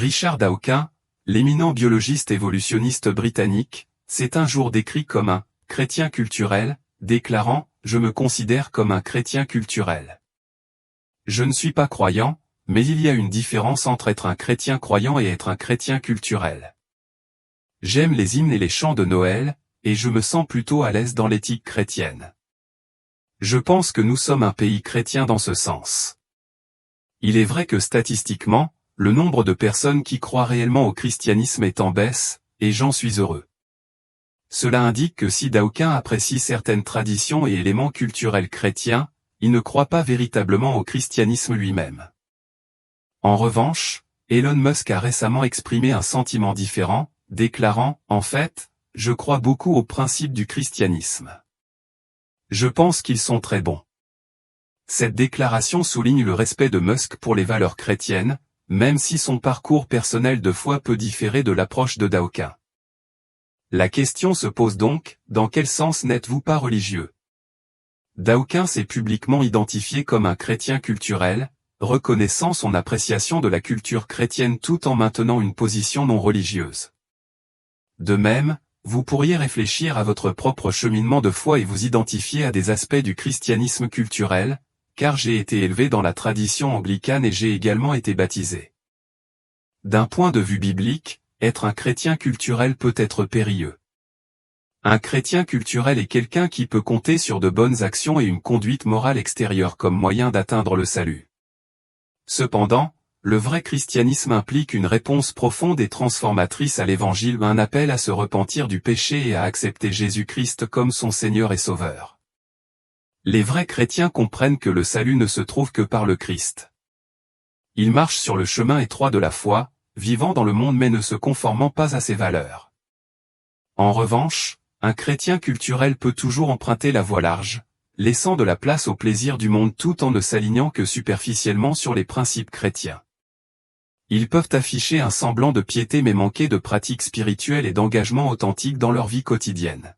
Richard Dawkins, l'éminent biologiste évolutionniste britannique, s'est un jour décrit comme un « chrétien culturel », déclarant « Je me considère comme un chrétien culturel. Je ne suis pas croyant, mais il y a une différence entre être un chrétien croyant et être un chrétien culturel. J'aime les hymnes et les chants de Noël, et je me sens plutôt à l'aise dans l'éthique chrétienne. Je pense que nous sommes un pays chrétien dans ce sens. Il est vrai que statistiquement, le nombre de personnes qui croient réellement au christianisme est en baisse, et j'en suis heureux. Cela indique que si Dawkins apprécie certaines traditions et éléments culturels chrétiens, il ne croit pas véritablement au christianisme lui-même. En revanche, Elon Musk a récemment exprimé un sentiment différent, déclarant « En fait, je crois beaucoup aux principes du christianisme. Je pense qu'ils sont très bons. » Cette déclaration souligne le respect de Musk pour les valeurs chrétiennes, même si son parcours personnel de foi peut différer de l'approche de Dawkins. La question se pose donc, dans quel sens n'êtes-vous pas religieux? Dawkins s'est publiquement identifié comme un chrétien culturel, reconnaissant son appréciation de la culture chrétienne tout en maintenant une position non religieuse. De même, vous pourriez réfléchir à votre propre cheminement de foi et vous identifier à des aspects du christianisme culturel, car j'ai été élevé dans la tradition anglicane et j'ai également été baptisé. D'un point de vue biblique, être un chrétien culturel peut être périlleux. Un chrétien culturel est quelqu'un qui peut compter sur de bonnes actions et une conduite morale extérieure comme moyen d'atteindre le salut. Cependant, le vrai christianisme implique une réponse profonde et transformatrice à l'Évangile, un appel à se repentir du péché et à accepter Jésus-Christ comme son Seigneur et Sauveur. Les vrais chrétiens comprennent que le salut ne se trouve que par le Christ. Ils marchent sur le chemin étroit de la foi, vivant dans le monde mais ne se conformant pas à ses valeurs. En revanche, un chrétien culturel peut toujours emprunter la voie large, laissant de la place au plaisir du monde tout en ne s'alignant que superficiellement sur les principes chrétiens. Ils peuvent afficher un semblant de piété mais manquer de pratiques spirituelles et d'engagement authentique dans leur vie quotidienne.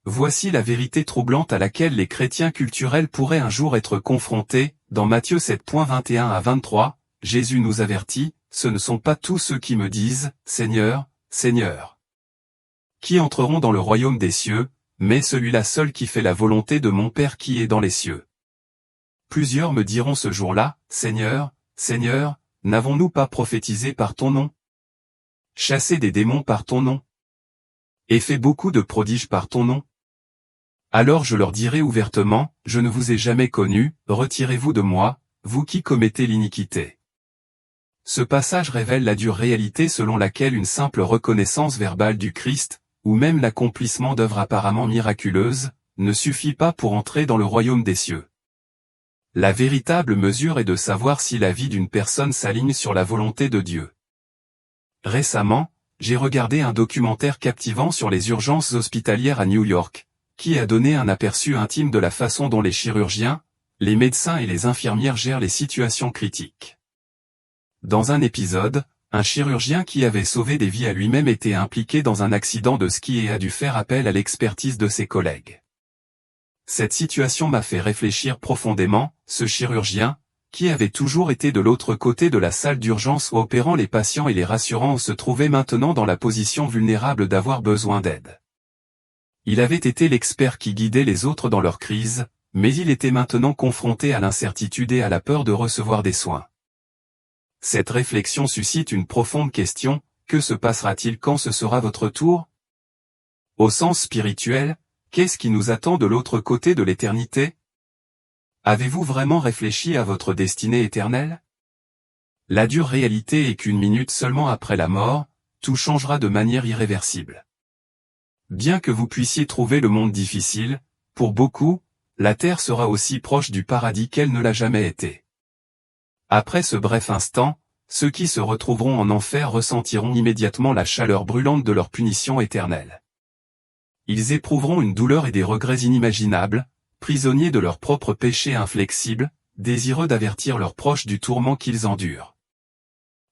Voici la vérité troublante à laquelle les chrétiens culturels pourraient un jour être confrontés. Dans Matthieu 7.21 à 23, Jésus nous avertit, « Ce ne sont pas tous ceux qui me disent, Seigneur, Seigneur, qui entreront dans le royaume des cieux, mais celui-là seul qui fait la volonté de mon Père qui est dans les cieux. Plusieurs me diront ce jour-là, Seigneur, Seigneur, n'avons-nous pas prophétisé par ton nom? Chassé des démons par ton nom? Et fait beaucoup de prodiges par ton nom? Alors je leur dirai ouvertement, je ne vous ai jamais connus, retirez-vous de moi, vous qui commettez l'iniquité. » Ce passage révèle la dure réalité selon laquelle une simple reconnaissance verbale du Christ, ou même l'accomplissement d'œuvres apparemment miraculeuses, ne suffit pas pour entrer dans le royaume des cieux. La véritable mesure est de savoir si la vie d'une personne s'aligne sur la volonté de Dieu. Récemment, j'ai regardé un documentaire captivant sur les urgences hospitalières à New York, qui a donné un aperçu intime de la façon dont les chirurgiens, les médecins et les infirmières gèrent les situations critiques. Dans un épisode, un chirurgien qui avait sauvé des vies a lui-même été impliqué dans un accident de ski et a dû faire appel à l'expertise de ses collègues. Cette situation m'a fait réfléchir profondément, ce chirurgien, qui avait toujours été de l'autre côté de la salle d'urgence opérant les patients et les rassurant, se trouvait maintenant dans la position vulnérable d'avoir besoin d'aide. Il avait été l'expert qui guidait les autres dans leur crise, mais il était maintenant confronté à l'incertitude et à la peur de recevoir des soins. Cette réflexion suscite une profonde question, que se passera-t-il quand ce sera votre tour? Au sens spirituel, qu'est-ce qui nous attend de l'autre côté de l'éternité? Avez-vous vraiment réfléchi à votre destinée éternelle? La dure réalité est qu'une minute seulement après la mort, tout changera de manière irréversible. Bien que vous puissiez trouver le monde difficile, pour beaucoup, la terre sera aussi proche du paradis qu'elle ne l'a jamais été. Après ce bref instant, ceux qui se retrouveront en enfer ressentiront immédiatement la chaleur brûlante de leur punition éternelle. Ils éprouveront une douleur et des regrets inimaginables, prisonniers de leurs propres péchés inflexibles, désireux d'avertir leurs proches du tourment qu'ils endurent.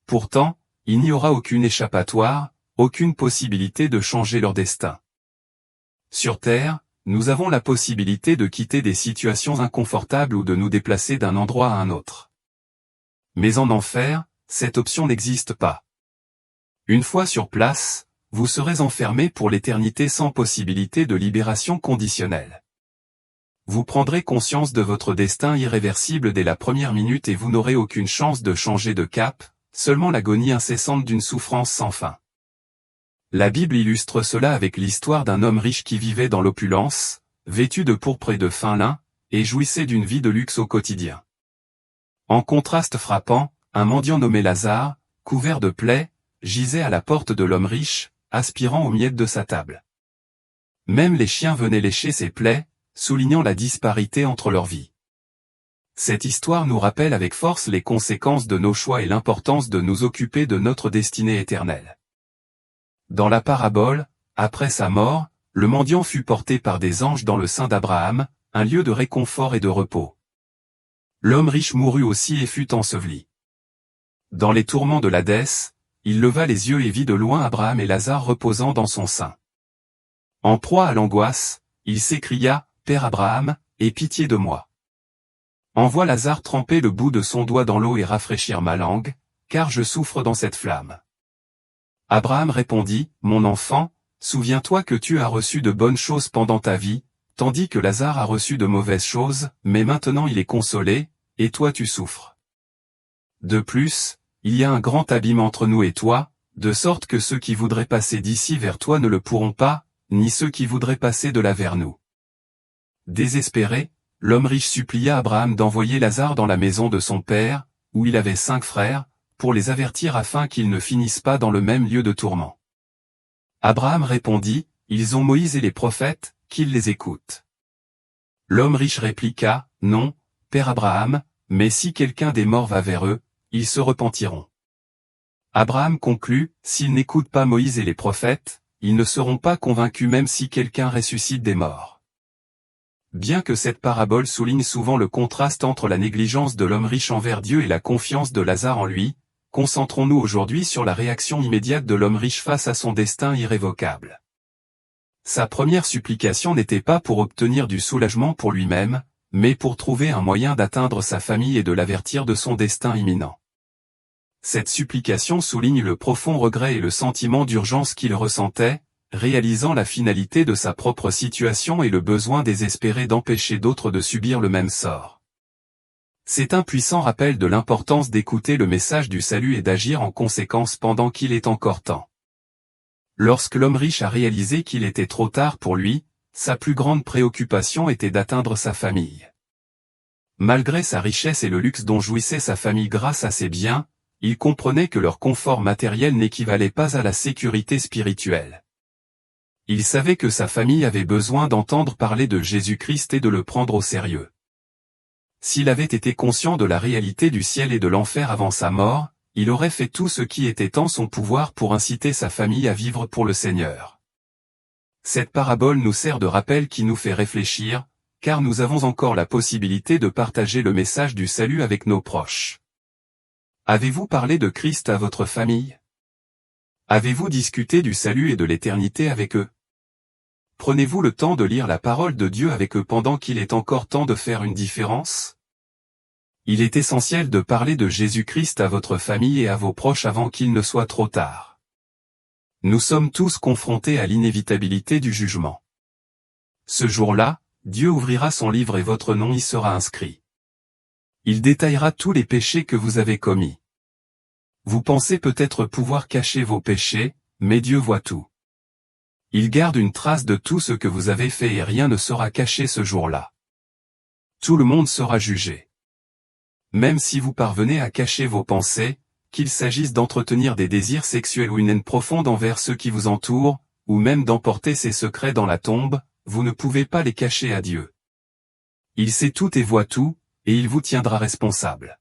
Pourtant, il n'y aura aucune échappatoire, aucune possibilité de changer leur destin. Sur Terre, nous avons la possibilité de quitter des situations inconfortables ou de nous déplacer d'un endroit à un autre. Mais en enfer, cette option n'existe pas. Une fois sur place, vous serez enfermé pour l'éternité sans possibilité de libération conditionnelle. Vous prendrez conscience de votre destin irréversible dès la première minute et vous n'aurez aucune chance de changer de cap, seulement l'agonie incessante d'une souffrance sans fin. La Bible illustre cela avec l'histoire d'un homme riche qui vivait dans l'opulence, vêtu de pourpre et de fin lin, et jouissait d'une vie de luxe au quotidien. En contraste frappant, un mendiant nommé Lazare, couvert de plaies, gisait à la porte de l'homme riche, aspirant aux miettes de sa table. Même les chiens venaient lécher ses plaies, soulignant la disparité entre leurs vies. Cette histoire nous rappelle avec force les conséquences de nos choix et l'importance de nous occuper de notre destinée éternelle. Dans la parabole, après sa mort, le mendiant fut porté par des anges dans le sein d'Abraham, un lieu de réconfort et de repos. L'homme riche mourut aussi et fut enseveli. Dans les tourments de l'Hadès, il leva les yeux et vit de loin Abraham et Lazare reposant dans son sein. En proie à l'angoisse, il s'écria, « Père Abraham, aie pitié de moi. Envoie Lazare tremper le bout de son doigt dans l'eau et rafraîchir ma langue, car je souffre dans cette flamme. » Abraham répondit, « Mon enfant, souviens-toi que tu as reçu de bonnes choses pendant ta vie, tandis que Lazare a reçu de mauvaises choses, mais maintenant il est consolé, et toi tu souffres. De plus, il y a un grand abîme entre nous et toi, de sorte que ceux qui voudraient passer d'ici vers toi ne le pourront pas, ni ceux qui voudraient passer de là vers nous. » Désespéré, l'homme riche supplia Abraham d'envoyer Lazare dans la maison de son père, où il avait 5 frères, pour les avertir afin qu'ils ne finissent pas dans le même lieu de tourment. Abraham répondit, « Ils ont Moïse et les prophètes, qu'ils les écoutent. » L'homme riche répliqua, « Non, Père Abraham, mais si quelqu'un des morts va vers eux, ils se repentiront. » Abraham conclut, « S'ils n'écoutent pas Moïse et les prophètes, ils ne seront pas convaincus même si quelqu'un ressuscite des morts. » Bien que cette parabole souligne souvent le contraste entre la négligence de l'homme riche envers Dieu et la confiance de Lazare en lui, concentrons-nous aujourd'hui sur la réaction immédiate de l'homme riche face à son destin irrévocable. Sa première supplication n'était pas pour obtenir du soulagement pour lui-même, mais pour trouver un moyen d'atteindre sa famille et de l'avertir de son destin imminent. Cette supplication souligne le profond regret et le sentiment d'urgence qu'il ressentait, réalisant la finalité de sa propre situation et le besoin désespéré d'empêcher d'autres de subir le même sort. C'est un puissant rappel de l'importance d'écouter le message du salut et d'agir en conséquence pendant qu'il est encore temps. Lorsque l'homme riche a réalisé qu'il était trop tard pour lui, sa plus grande préoccupation était d'atteindre sa famille. Malgré sa richesse et le luxe dont jouissait sa famille grâce à ses biens, il comprenait que leur confort matériel n'équivalait pas à la sécurité spirituelle. Il savait que sa famille avait besoin d'entendre parler de Jésus-Christ et de le prendre au sérieux. S'il avait été conscient de la réalité du ciel et de l'enfer avant sa mort, il aurait fait tout ce qui était en son pouvoir pour inciter sa famille à vivre pour le Seigneur. Cette parabole nous sert de rappel qui nous fait réfléchir, car nous avons encore la possibilité de partager le message du salut avec nos proches. Avez-vous parlé de Christ à votre famille? Avez-vous discuté du salut et de l'éternité avec eux? Prenez-vous le temps de lire la parole de Dieu avec eux pendant qu'il est encore temps de faire une différence? Il est essentiel de parler de Jésus-Christ à votre famille et à vos proches avant qu'il ne soit trop tard. Nous sommes tous confrontés à l'inévitabilité du jugement. Ce jour-là, Dieu ouvrira son livre et votre nom y sera inscrit. Il détaillera tous les péchés que vous avez commis. Vous pensez peut-être pouvoir cacher vos péchés, mais Dieu voit tout. Il garde une trace de tout ce que vous avez fait et rien ne sera caché ce jour-là. Tout le monde sera jugé. Même si vous parvenez à cacher vos pensées, qu'il s'agisse d'entretenir des désirs sexuels ou une haine profonde envers ceux qui vous entourent, ou même d'emporter ces secrets dans la tombe, vous ne pouvez pas les cacher à Dieu. Il sait tout et voit tout, et il vous tiendra responsable.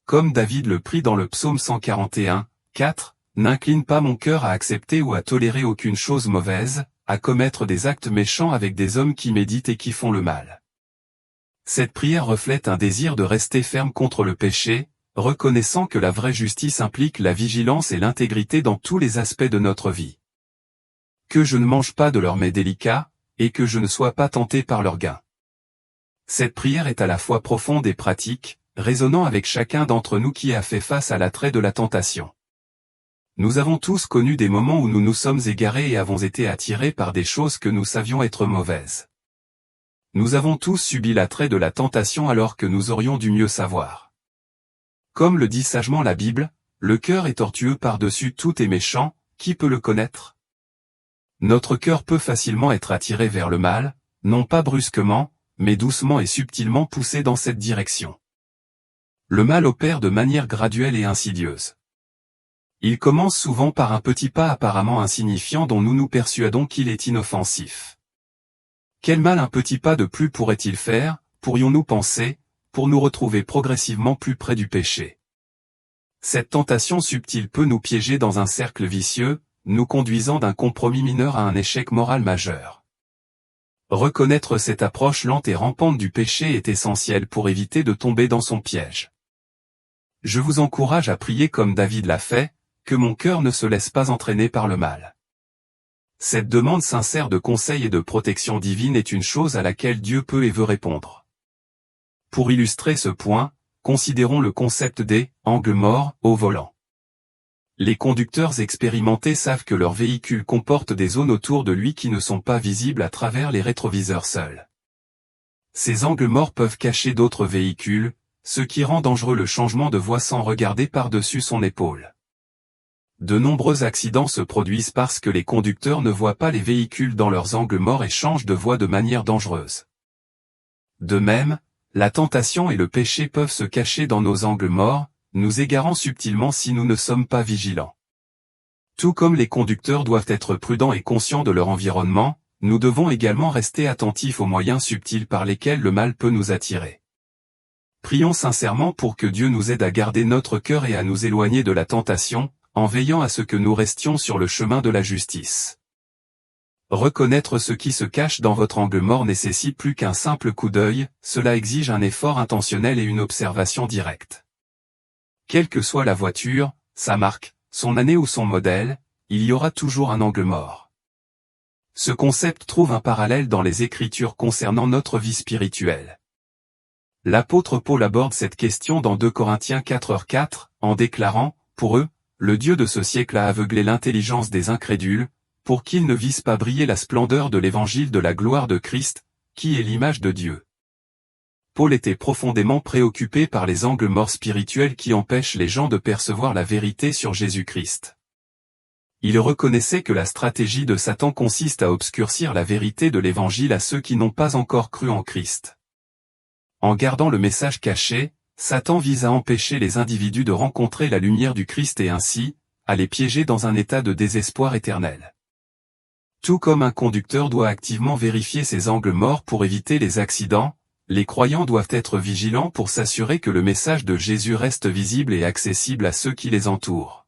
Comme David le prie dans le psaume 141, 4, « N'incline pas mon cœur à accepter ou à tolérer aucune chose mauvaise, à commettre des actes méchants avec des hommes qui méditent et qui font le mal. » Cette prière reflète un désir de rester ferme contre le péché, reconnaissant que la vraie justice implique la vigilance et l'intégrité dans tous les aspects de notre vie. Que je ne mange pas de leurs mets délicats, et que je ne sois pas tenté par leur gain. Cette prière est à la fois profonde et pratique, résonnant avec chacun d'entre nous qui a fait face à l'attrait de la tentation. Nous avons tous connu des moments où nous nous sommes égarés et avons été attirés par des choses que nous savions être mauvaises. Nous avons tous subi l'attrait de la tentation alors que nous aurions dû mieux savoir. Comme le dit sagement la Bible, le cœur est tortueux par-dessus tout et méchant, qui peut le connaître? Notre cœur peut facilement être attiré vers le mal, non pas brusquement, mais doucement et subtilement poussé dans cette direction. Le mal opère de manière graduelle et insidieuse. Il commence souvent par un petit pas apparemment insignifiant dont nous nous persuadons qu'il est inoffensif. Quel mal un petit pas de plus pourrait-il faire, pourrions-nous penser, pour nous retrouver progressivement plus près du péché? Cette tentation subtile peut nous piéger dans un cercle vicieux, nous conduisant d'un compromis mineur à un échec moral majeur. Reconnaître cette approche lente et rampante du péché est essentiel pour éviter de tomber dans son piège. Je vous encourage à prier comme David l'a fait, que mon cœur ne se laisse pas entraîner par le mal. Cette demande sincère de conseil et de protection divine est une chose à laquelle Dieu peut et veut répondre. Pour illustrer ce point, considérons le concept des « angles morts » au volant. Les conducteurs expérimentés savent que leur véhicule comporte des zones autour de lui qui ne sont pas visibles à travers les rétroviseurs seuls. Ces angles morts peuvent cacher d'autres véhicules, ce qui rend dangereux le changement de voie sans regarder par-dessus son épaule. De nombreux accidents se produisent parce que les conducteurs ne voient pas les véhicules dans leurs angles morts et changent de voie de manière dangereuse. De même, la tentation et le péché peuvent se cacher dans nos angles morts, nous égarant subtilement si nous ne sommes pas vigilants. Tout comme les conducteurs doivent être prudents et conscients de leur environnement, nous devons également rester attentifs aux moyens subtils par lesquels le mal peut nous attirer. Prions sincèrement pour que Dieu nous aide à garder notre cœur et à nous éloigner de la tentation, en veillant à ce que nous restions sur le chemin de la justice. Reconnaître ce qui se cache dans votre angle mort nécessite plus qu'un simple coup d'œil, cela exige un effort intentionnel et une observation directe. Quelle que soit la voiture, sa marque, son année ou son modèle, il y aura toujours un angle mort. Ce concept trouve un parallèle dans les Écritures concernant notre vie spirituelle. L'apôtre Paul aborde cette question dans 2 Corinthiens 4:4, en déclarant, « Pour eux, le Dieu de ce siècle a aveuglé l'intelligence des incrédules, pour qu'ils ne vissent pas briller la splendeur de l'évangile de la gloire de Christ, qui est l'image de Dieu. » Paul était profondément préoccupé par les angles morts spirituels qui empêchent les gens de percevoir la vérité sur Jésus-Christ. Il reconnaissait que la stratégie de Satan consiste à obscurcir la vérité de l'évangile à ceux qui n'ont pas encore cru en Christ. En gardant le message caché, Satan vise à empêcher les individus de rencontrer la lumière du Christ et ainsi, à les piéger dans un état de désespoir éternel. Tout comme un conducteur doit activement vérifier ses angles morts pour éviter les accidents, les croyants doivent être vigilants pour s'assurer que le message de Jésus reste visible et accessible à ceux qui les entourent.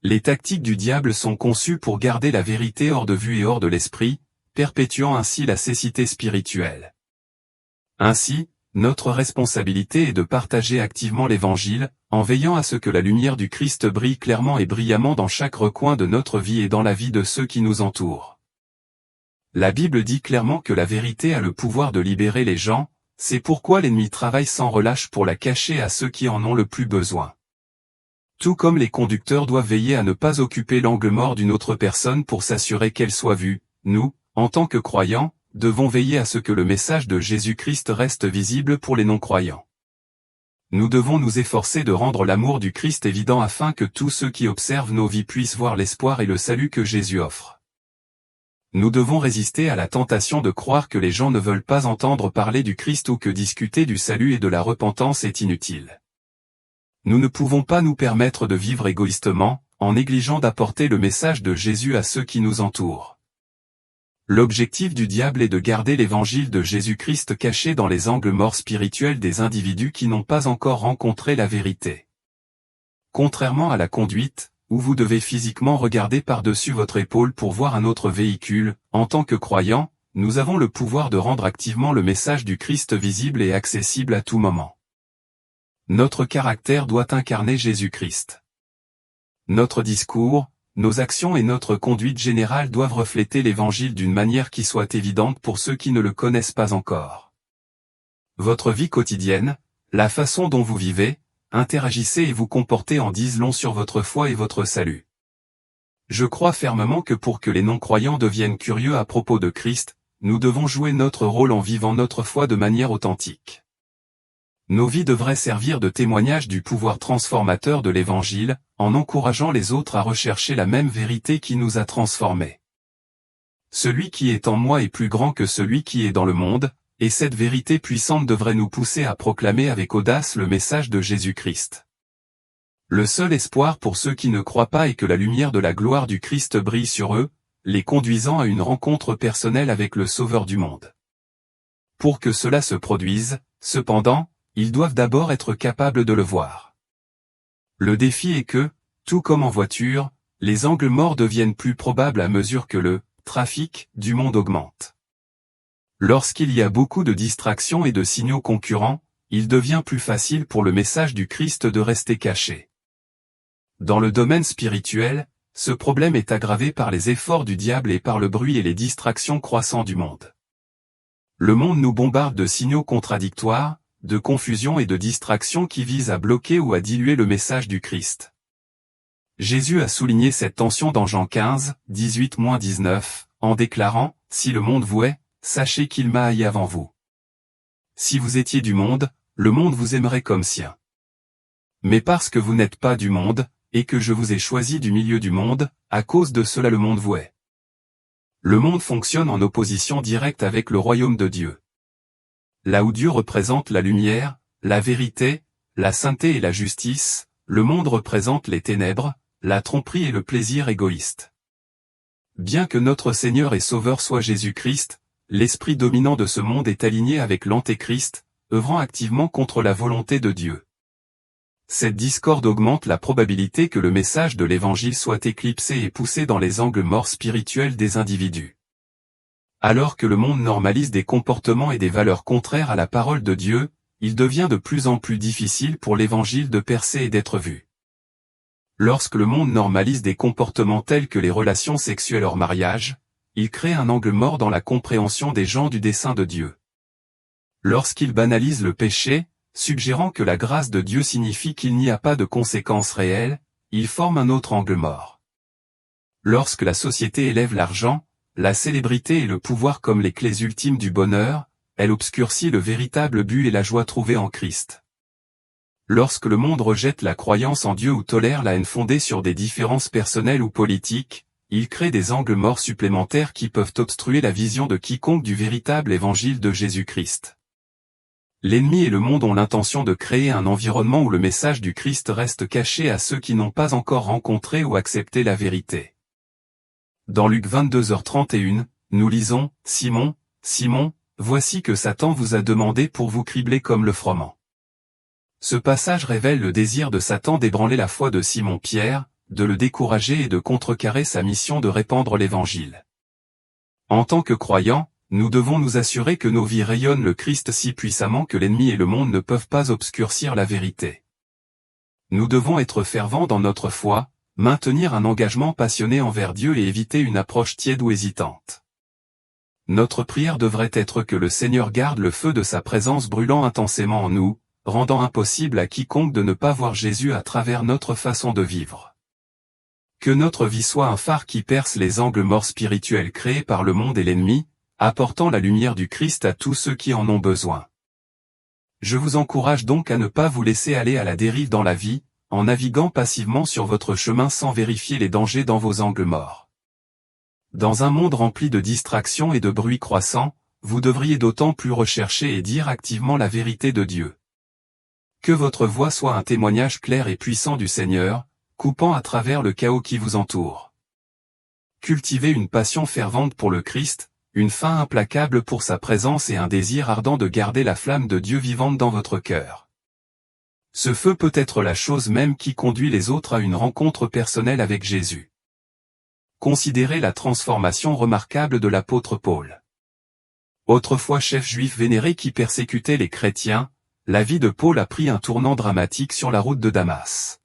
Les tactiques du diable sont conçues pour garder la vérité hors de vue et hors de l'esprit, perpétuant ainsi la cécité spirituelle. Ainsi, notre responsabilité est de partager activement l'Évangile, en veillant à ce que la lumière du Christ brille clairement et brillamment dans chaque recoin de notre vie et dans la vie de ceux qui nous entourent. La Bible dit clairement que la vérité a le pouvoir de libérer les gens, c'est pourquoi l'ennemi travaille sans relâche pour la cacher à ceux qui en ont le plus besoin. Tout comme les conducteurs doivent veiller à ne pas occuper l'angle mort d'une autre personne pour s'assurer qu'elle soit vue, nous, en tant que croyants, devons veiller à ce que le message de Jésus-Christ reste visible pour les non-croyants. Nous devons nous efforcer de rendre l'amour du Christ évident afin que tous ceux qui observent nos vies puissent voir l'espoir et le salut que Jésus offre. Nous devons résister à la tentation de croire que les gens ne veulent pas entendre parler du Christ ou que discuter du salut et de la repentance est inutile. Nous ne pouvons pas nous permettre de vivre égoïstement, en négligeant d'apporter le message de Jésus à ceux qui nous entourent. L'objectif du diable est de garder l'évangile de Jésus-Christ caché dans les angles morts spirituels des individus qui n'ont pas encore rencontré la vérité. Contrairement à la conduite, où vous devez physiquement regarder par-dessus votre épaule pour voir un autre véhicule, en tant que croyants, nous avons le pouvoir de rendre activement le message du Christ visible et accessible à tout moment. Notre caractère doit incarner Jésus-Christ. Notre discours, nos actions et notre conduite générale doivent refléter l'Évangile d'une manière qui soit évidente pour ceux qui ne le connaissent pas encore. Votre vie quotidienne, La façon dont vous vivez, interagissez et vous comportez en disent long sur votre foi et votre salut. Je crois fermement que pour que les non-croyants deviennent curieux à propos de Christ, nous devons jouer notre rôle en vivant notre foi de manière authentique. Nos vies devraient servir de témoignage du pouvoir transformateur de l'Évangile, en encourageant les autres à rechercher la même vérité qui nous a transformés. Celui qui est en moi est plus grand que celui qui est dans le monde, et cette vérité puissante devrait nous pousser à proclamer avec audace le message de Jésus-Christ. Le seul espoir pour ceux qui ne croient pas est que la lumière de la gloire du Christ brille sur eux, les conduisant à une rencontre personnelle avec le Sauveur du monde. Pour que cela se produise, cependant, ils doivent d'abord être capables de le voir. Le défi est que, tout comme en voiture, les angles morts deviennent plus probables à mesure que le trafic du monde augmente. Lorsqu'il y a beaucoup de distractions et de signaux concurrents, il devient plus facile pour le message du Christ de rester caché. Dans le domaine spirituel, ce problème est aggravé par les efforts du diable et par le bruit et les distractions croissants du monde. Le monde nous bombarde de signaux contradictoires, de confusion et de distractions qui visent à bloquer ou à diluer le message du Christ. Jésus a souligné cette tension dans Jean 15, 18-19, en déclarant « Si le monde vous hait, sachez qu'il m'a haï avant vous. Si vous étiez du monde, le monde vous aimerait comme sien. Mais parce que vous n'êtes pas du monde, et que je vous ai choisi du milieu du monde, à cause de cela le monde vous hait. » Le monde fonctionne en opposition directe avec le royaume de Dieu. Là où Dieu représente la lumière, la vérité, la sainteté et la justice, le monde représente les ténèbres, la tromperie et le plaisir égoïste. Bien que notre Seigneur et Sauveur soit Jésus-Christ, l'esprit dominant de ce monde est aligné avec l'Antéchrist, œuvrant activement contre la volonté de Dieu. Cette discorde augmente la probabilité que le message de l'Évangile soit éclipsé et poussé dans les angles morts spirituels des individus. Alors que le monde normalise des comportements et des valeurs contraires à la parole de Dieu, il devient de plus en plus difficile pour l'Évangile de percer et d'être vu. Lorsque le monde normalise des comportements tels que les relations sexuelles hors mariage, il crée un angle mort dans la compréhension des gens du dessein de Dieu. Lorsqu'il banalise le péché, suggérant que la grâce de Dieu signifie qu'il n'y a pas de conséquences réelles, il forme un autre angle mort. Lorsque la société élève l'argent, la célébrité et le pouvoir comme les clés ultimes du bonheur, elle obscurcit le véritable but et la joie trouvée en Christ. Lorsque le monde rejette la croyance en Dieu ou tolère la haine fondée sur des différences personnelles ou politiques, il crée des angles morts supplémentaires qui peuvent obstruer la vision de quiconque du véritable évangile de Jésus-Christ. L'ennemi et le monde ont l'intention de créer un environnement où le message du Christ reste caché à ceux qui n'ont pas encore rencontré ou accepté la vérité. Dans Luc 22h31, nous lisons « Simon, Simon, voici que Satan vous a demandé pour vous cribler comme le froment. » Ce passage révèle le désir de Satan d'ébranler la foi de Simon-Pierre, de le décourager et de contrecarrer sa mission de répandre l'Évangile. En tant que croyants, nous devons nous assurer que nos vies rayonnent le Christ si puissamment que l'ennemi et le monde ne peuvent pas obscurcir la vérité. Nous devons être fervents dans notre foi, maintenir un engagement passionné envers Dieu et éviter une approche tiède ou hésitante. Notre prière devrait être que le Seigneur garde le feu de sa présence brûlant intensément en nous, rendant impossible à quiconque de ne pas voir Jésus à travers notre façon de vivre. Que notre vie soit un phare qui perce les angles morts spirituels créés par le monde et l'ennemi, apportant la lumière du Christ à tous ceux qui en ont besoin. Je vous encourage donc à ne pas vous laisser aller à la dérive dans la vie, en naviguant passivement sur votre chemin sans vérifier les dangers dans vos angles morts. Dans un monde rempli de distractions et de bruit croissant, vous devriez d'autant plus rechercher et dire activement la vérité de Dieu. Que votre voix soit un témoignage clair et puissant du Seigneur, coupant à travers le chaos qui vous entoure. Cultivez une passion fervente pour le Christ, une faim implacable pour sa présence et un désir ardent de garder la flamme de Dieu vivante dans votre cœur. Ce feu peut être la chose même qui conduit les autres à une rencontre personnelle avec Jésus. Considérez la transformation remarquable de l'apôtre Paul. Autrefois chef juif vénéré qui persécutait les chrétiens, la vie de Paul a pris un tournant dramatique sur la route de Damas.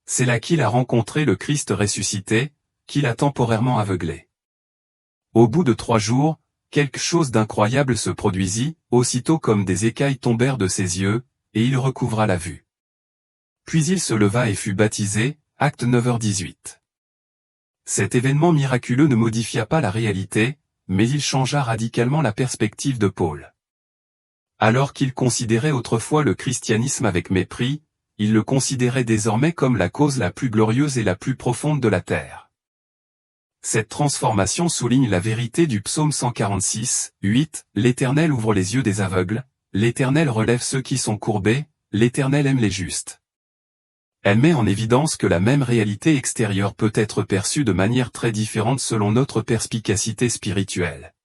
C'est là qu'il a rencontré le Christ ressuscité, qui l'a temporairement aveuglé. Au bout de 3 jours, quelque chose d'incroyable se produisit, aussitôt comme des écailles tombèrent de ses yeux, et il recouvra la vue. Puis il se leva et fut baptisé, Actes 9h18. Cet événement miraculeux ne modifia pas la réalité, mais il changea radicalement la perspective de Paul. Alors qu'il considérait autrefois le christianisme avec mépris, il le considérait désormais comme la cause la plus glorieuse et la plus profonde de la terre. Cette transformation souligne la vérité du psaume 146, 8, l'Éternel ouvre les yeux des aveugles, l'Éternel relève ceux qui sont courbés, l'Éternel aime les justes. Elle met en évidence que la même réalité extérieure peut être perçue de manière très différente selon notre perspicacité spirituelle.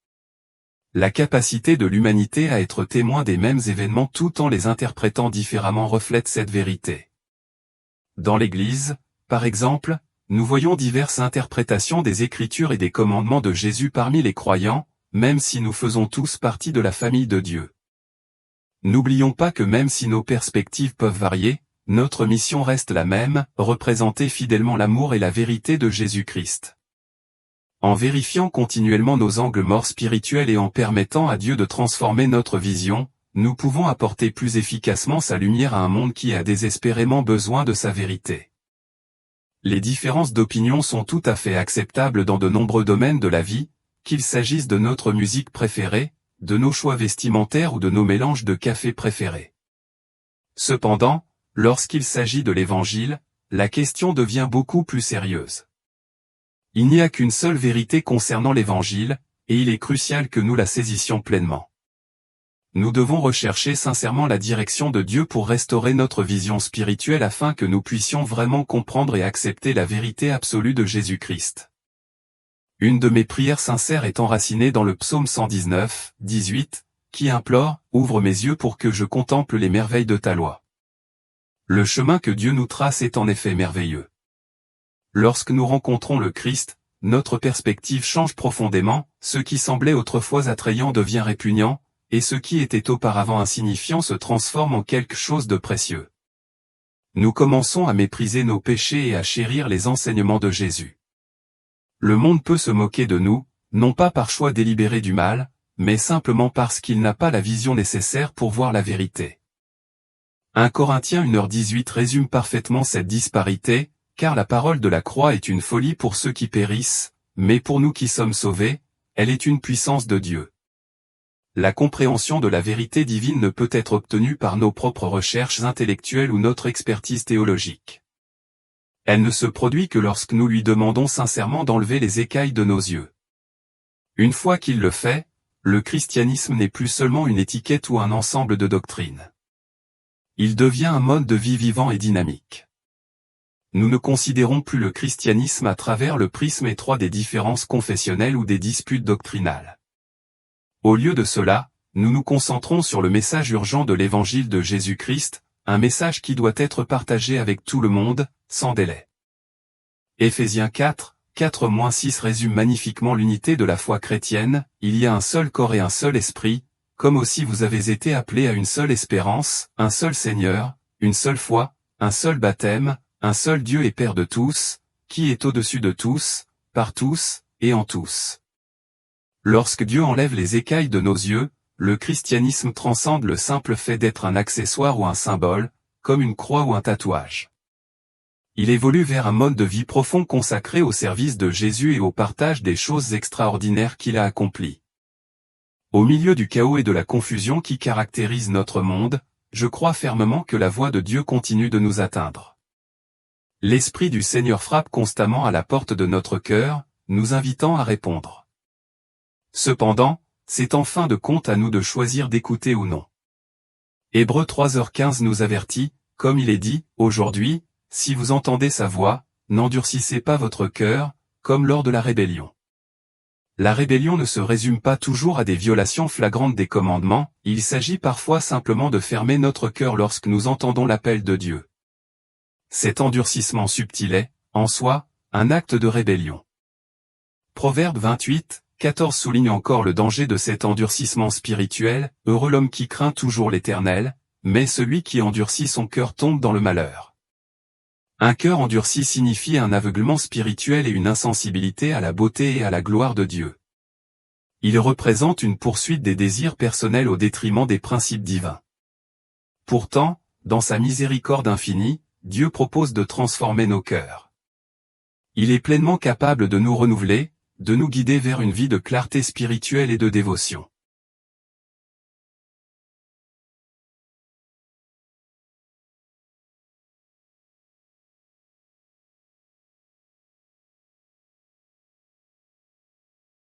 La capacité de l'humanité à être témoin des mêmes événements tout en les interprétant différemment reflète cette vérité. Dans l'Église, par exemple, nous voyons diverses interprétations des Écritures et des commandements de Jésus parmi les croyants, même si nous faisons tous partie de la famille de Dieu. N'oublions pas que même si nos perspectives peuvent varier, notre mission reste la même, représenter fidèlement l'amour et la vérité de Jésus-Christ. En vérifiant continuellement nos angles morts spirituels et en permettant à Dieu de transformer notre vision, nous pouvons apporter plus efficacement sa lumière à un monde qui a désespérément besoin de sa vérité. Les différences d'opinion sont tout à fait acceptables dans de nombreux domaines de la vie, qu'il s'agisse de notre musique préférée, de nos choix vestimentaires ou de nos mélanges de café préférés. Cependant, lorsqu'il s'agit de l'Évangile, la question devient beaucoup plus sérieuse. Il n'y a qu'une seule vérité concernant l'Évangile, et il est crucial que nous la saisissions pleinement. Nous devons rechercher sincèrement la direction de Dieu pour restaurer notre vision spirituelle afin que nous puissions vraiment comprendre et accepter la vérité absolue de Jésus-Christ. Une de mes prières sincères est enracinée dans le psaume 119, 18, qui implore « Ouvre mes yeux pour que je contemple les merveilles de ta loi ». Le chemin que Dieu nous trace est en effet merveilleux. Lorsque nous rencontrons le Christ, notre perspective change profondément, ce qui semblait autrefois attrayant devient répugnant, et ce qui était auparavant insignifiant se transforme en quelque chose de précieux. Nous commençons à mépriser nos péchés et à chérir les enseignements de Jésus. Le monde peut se moquer de nous, non pas par choix délibéré du mal, mais simplement parce qu'il n'a pas la vision nécessaire pour voir la vérité. 1 Corinthiens 1h18 résume parfaitement cette disparité, car la parole de la croix est une folie pour ceux qui périssent, mais pour nous qui sommes sauvés, elle est une puissance de Dieu. La compréhension de la vérité divine ne peut être obtenue par nos propres recherches intellectuelles ou notre expertise théologique. Elle ne se produit que lorsque nous lui demandons sincèrement d'enlever les écailles de nos yeux. Une fois qu'il le fait, le christianisme n'est plus seulement une étiquette ou un ensemble de doctrines. Il devient un mode de vie vivant et dynamique. Nous ne considérons plus le christianisme à travers le prisme étroit des différences confessionnelles ou des disputes doctrinales. Au lieu de cela, nous nous concentrons sur le message urgent de l'évangile de Jésus-Christ, un message qui doit être partagé avec tout le monde, sans délai. Éphésiens 4, 4-6 résume magnifiquement l'unité de la foi chrétienne, il y a un seul corps et un seul esprit, comme aussi vous avez été appelés à une seule espérance, un seul Seigneur, une seule foi, un seul baptême, un seul Dieu et Père de tous, qui est au-dessus de tous, par tous, et en tous. Lorsque Dieu enlève les écailles de nos yeux, le christianisme transcende le simple fait d'être un accessoire ou un symbole, comme une croix ou un tatouage. Il évolue vers un mode de vie profond consacré au service de Jésus et au partage des choses extraordinaires qu'il a accomplies. Au milieu du chaos et de la confusion qui caractérise notre monde, je crois fermement que la voix de Dieu continue de nous atteindre. L'Esprit du Seigneur frappe constamment à la porte de notre cœur, nous invitant à répondre. Cependant, c'est en fin de compte à nous de choisir d'écouter ou non. Hébreux 3h15 nous avertit, comme il est dit, aujourd'hui, si vous entendez sa voix, n'endurcissez pas votre cœur, comme lors de la rébellion. La rébellion ne se résume pas toujours à des violations flagrantes des commandements, il s'agit parfois simplement de fermer notre cœur lorsque nous entendons l'appel de Dieu. Cet endurcissement subtil est, en soi, un acte de rébellion. Proverbe 28, 14 souligne encore le danger de cet endurcissement spirituel, heureux l'homme qui craint toujours l'Éternel, mais celui qui endurcit son cœur tombe dans le malheur. Un cœur endurci signifie un aveuglement spirituel et une insensibilité à la beauté et à la gloire de Dieu. Il représente une poursuite des désirs personnels au détriment des principes divins. Pourtant, dans sa miséricorde infinie, Dieu propose de transformer nos cœurs. Il est pleinement capable de nous renouveler, de nous guider vers une vie de clarté spirituelle et de dévotion.